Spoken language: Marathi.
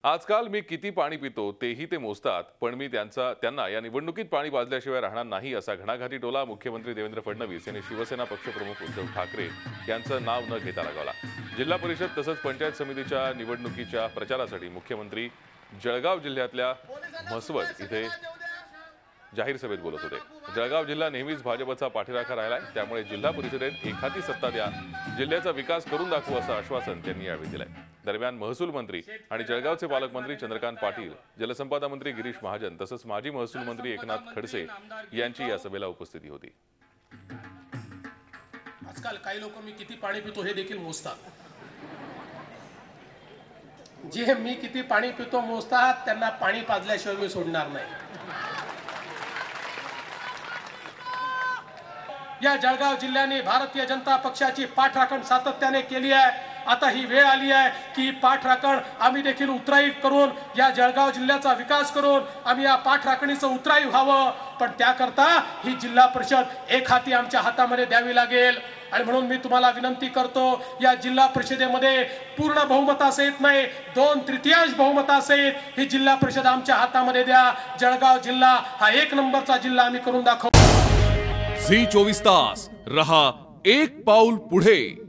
आजकाल मी किती पाणी पितो तेही ते मोजतात, पण मी त्यांना या निवडणुकीत पाणी पाजल्याशिवाय राहणार नाही असा घणाघाती टोला मुख्यमंत्री देवेंद्र फडणवीस यांनी शिवसेना पक्षप्रमुख उद्धव ठाकरे यांचं नाव न घेता लगावला। जिल्हा परिषद तसंच पंचायत समितीच्या निवडणुकीच्या प्रचारासाठी मुख्यमंत्री जळगाव जिल्ह्यातल्या म्हसवड इथे जाहीर सभेत बोलत होते। जळगाव जिल्हा नेहमीच भाजपचा पाठीराखा राहिलाय, त्यामुळे जिल्हा परिषदेत एखादी सत्ता द्या, जिल्ह्याचा विकास करून दाखवू असं आश्वासन त्यांनी यावेळी दिलंय। दरम्यान महसूल मंत्री आणि जळगावचे पालकमंत्री चंद्रकांत पाटील, जलसंपदा मंत्री गिरीश महाजन तसंच माजी महसूल मंत्री एकनाथ खडसे यांची या सभेला उपस्थिती होती। आजकाल काही लोक मी किती पाणी पितो हे देखील मोजतात। जे मी किती पाणी पितो मोजतात त्यांना पाणी पाजल्याशिवाय मी सोडणार नाही। या जळगाव जिल्ह्याने भारतीय जनता पक्षाची पाठराखण सातत्याने केली आहे। आता ही वेळ आली आहे की पाठराखण आम्ही देखील उतराई करून या जळगाव जिल्ह्याचा विकास करून आम्ही या पाठराखणीचं उतराई व्हावं, पण त्याकरता ही जिल्हा परिषद एक हाती आमच्या हातामध्ये द्यावी लागेल। आणि म्हणून मी तुम्हाला विनंती करतो, या जिल्हा परिषदेमध्ये पूर्ण बहुमतासहित नाही 2/3 बहुमतासहित ही जिल्हा परिषद आमच्या हातामध्ये द्या। जळगाव जिल्हा हा 1 नंबरचा जिल्हा आम्ही करून दाखवू। झी 24 तास रहा एक पाऊल पुढे।